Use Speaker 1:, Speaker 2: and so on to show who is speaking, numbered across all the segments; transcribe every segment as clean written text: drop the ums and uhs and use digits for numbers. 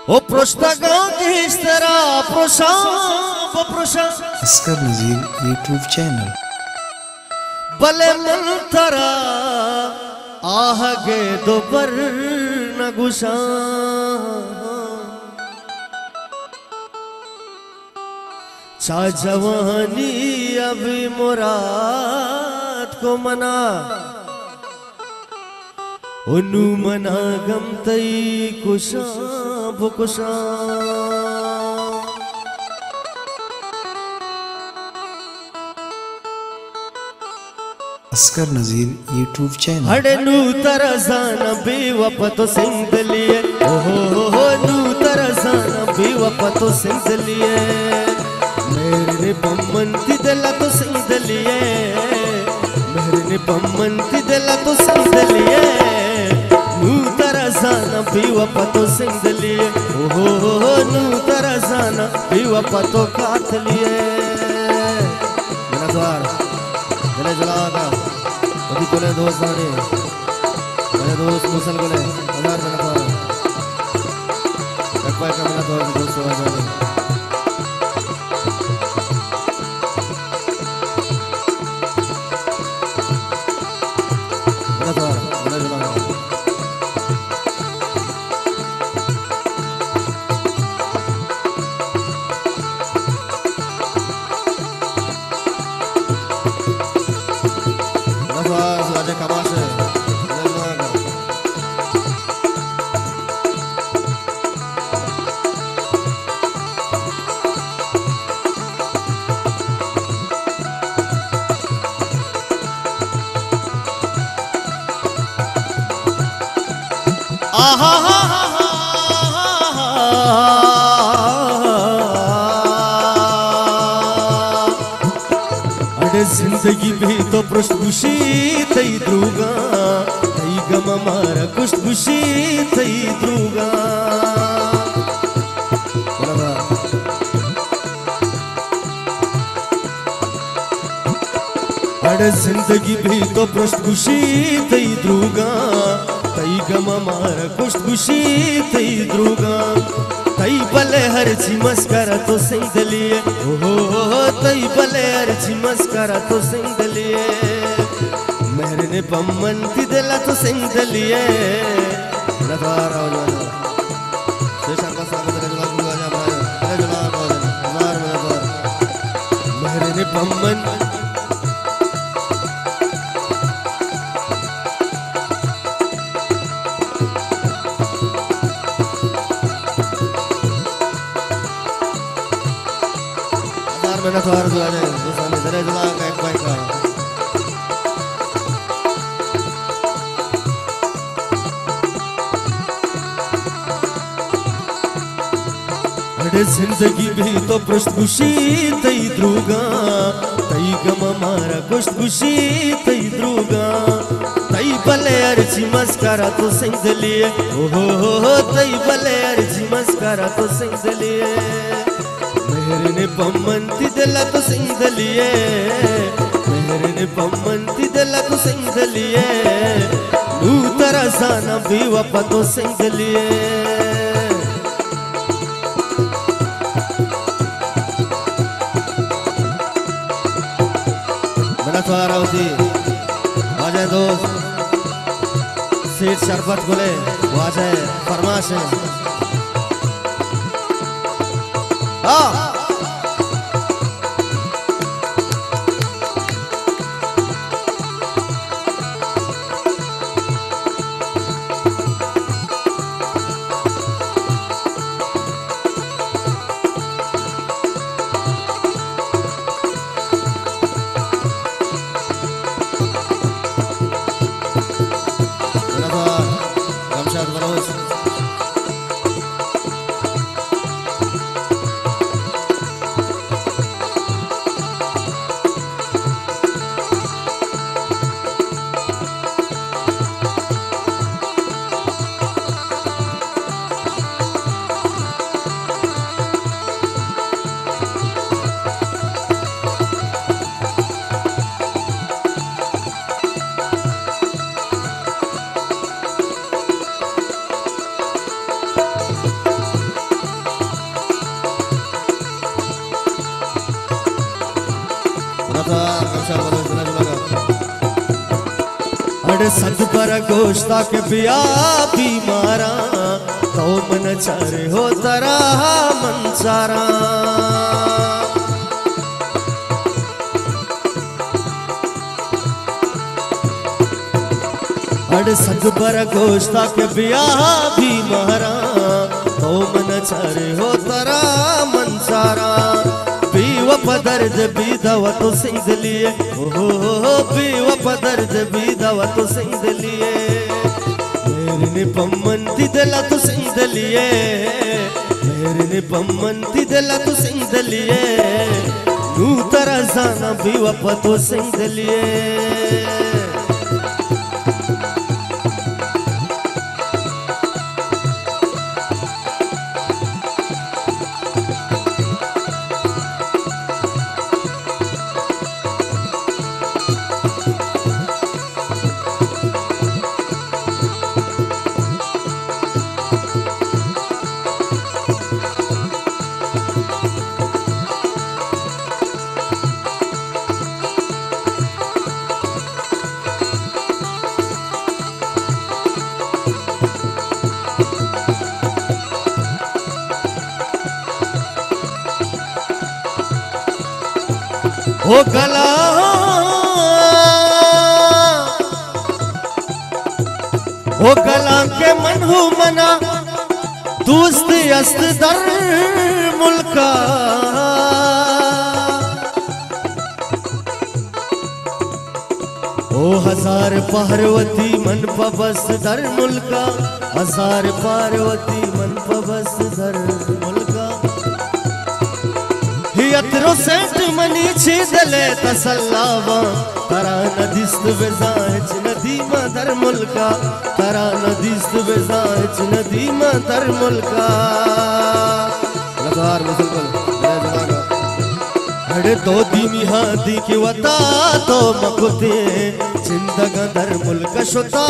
Speaker 1: O prostaga istera prosha
Speaker 2: Askar Nazir YouTube channel.
Speaker 1: बले मंतरा आहगे दोबर न गुशा चा जवानी अभी मुराद को मना उनु मना गम तई कुशा भुकुशा
Speaker 2: अस्कर नज़ीर यूट्यूब चैनल।
Speaker 1: हड़े नू तरसाना बेवपतो सिंध लिए ओहो नू तरसाना बेवपतो सिंध लिए मेरे पम्मंती दिला तो सिंध लिए मेरे पम्मंती दिला तो सिंध लिए नू तरसाना बेवपतो सिंध लिए ओहो नू तरसाना बेवपतो काथ लिए मेरा द्वार गले जलागा अभी कोले दोस्त आने मेरे दोस्त मुसल कोले हजार मेरा द्वार एक का मेरा द्वार दोस्त आ जाने मेरा द्वार गले जलागा Raja Kamashe, जिंदगी भी तो खुशी थई द्रुगा थई गम मारा खुशी थई द्रुगा अरे जिंदगी भी तो खुशी थई द्रुगा थई गम मारा खुशी थई द्रुगा तई भले हर जी मस्करा तो सिंध लिए ओहो तई भले हर जी मस्करा तो सिंध लिए मेरे ने पम्मंती दिला तो सिंध लिए नवारा हो जाना शेषांक स्वागत रजला गुरु आजा भाई रजला हो जाना हजार मेरे ने पम्मन मेरा द्वार जो आ जाए दोस्तों ने जरा जला का एक बाइक का अरे जिंदगी भी तो खुशी तई द्रुगा तई गम मारा खुशी तई द्रुगा तई भले अर्जी मस्करा तो सिंध लिए ओहो तई भले अर्जी मस्करा तो सिंध लिए मेरे ने पम्मंती दिला तो सिंध लिए मेरे ने पम्मंती दिला तो सिंध लिए नू तरसाना बेवफा तो सिंध लिए मेरा तो आ रहा होती आ जाए दोस्त सेठ शरबत बोले वो आ जाए फरमाश है हाँ अड़े सद पर गोश्ता के बिया बीमारा तो मन चारे हो तरा मन चारा अड़े सद पर गोश्ता के बिया बीमारा तो मन चारे हो तरा मन चारा बीवप दर्द भी दवा तो सिंध लिए हो बीवप दर्द भी दवा तो सिंध लिए मेरे ने पम्मंती दिला तो सिंध लिए मेरे ने पम्मंती दिला तो सिंध लिए नू तरह जाना बीवप तो सिंध लिए हो गला हो गला के मन हो मना दोस्त अस्त दर मुल्का ओ हजार पार्वती मन पबस दर मुल्का हजार पार्वती मन पबस दर मुल्का यत्रो सेठ मनी छीदले तसल्लावा तरा नदिस्त बेजाच नदीमा दर मुल्का तरा नदिस्त बेजाच नदीमा दर मुल्का लगार मुसलमान अड़े तो दीमी हादी की वता तो मकुते जिंदगा दर मुल्का शुता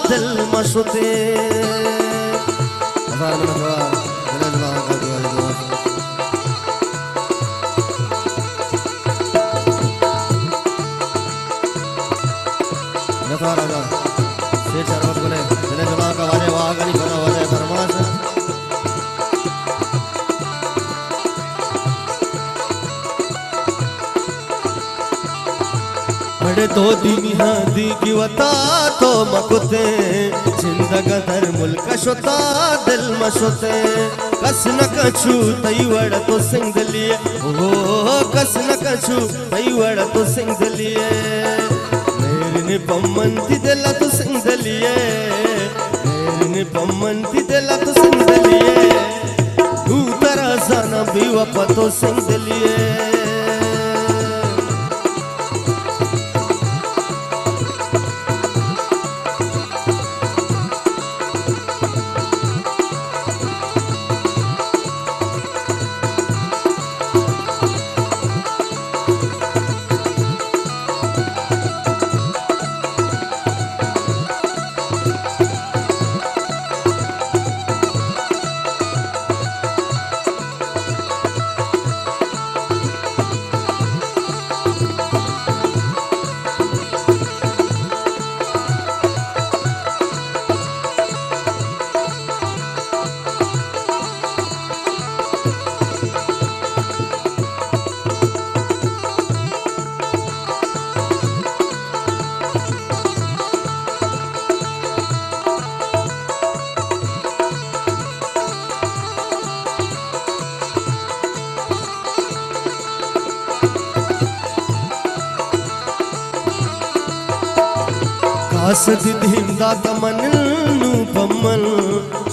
Speaker 1: दिल मशुते शेर शरबत बोले दिले जुमा का वाजे वागनी बना वाजे फरमास अड़े दो दीनी हादी की वता तो मकुते जिंदगा दर मुल्क शुता दिल मशुते कस न कछु तई वड़ तो सिंध लिए हो कस न कछु तई वड़ तो सिंध लिए मेरे पम्मंती दिला तो सिंध लिए मेरे पम्मंती दिला तो सिंध लिए तू तरह जाना बीवप तो सिंध लिए आसद धिंदा तमन नू पमन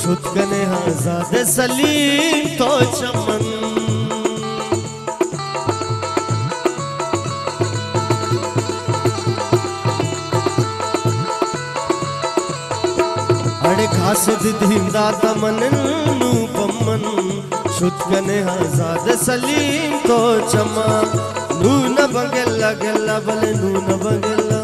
Speaker 1: शुद्ध कने आजाद सलीम तो चमन अड़े खासद धिंदा तमन नू पमन शुद्ध कने आजाद सलीम तो चमा नू न बंगेला गेला बले नू न बंगेला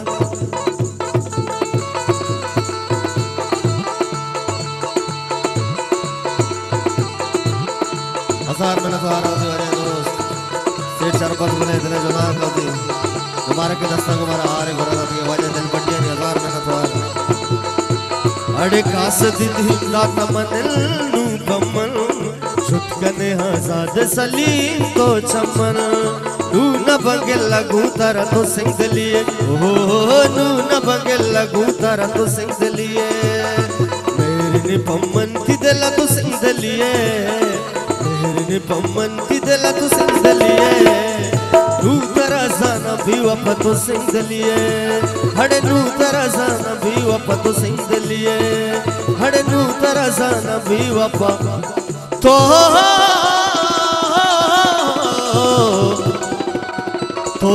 Speaker 1: हजार में नफार होती है दोस्त सेठ शरबत बने दिले जुना कभी हमारा के दस्ता हमारा हारे घोड़ा था ये वजह दिल बढ़िया नहीं हजार में नथवार अड़े कास दिल लात मनल नू कमल शुद्ध कने आजाद सलीम तो चमन नू न बंगे लगू तारा तो सिंह लिए ओ नू न बंगे लगू तारा तो सिंह लिए मेरे ने पम्मन की दिला तो सिंह लिए मेरे ने पम्मन की दिला तो सिंह लिए नू तारा जाना भी वफा तो सिंह लिए हड़े नू तारा जाना भी वफा तो सिंह लिए हड़े नू तारा जाना भी वफा तो तो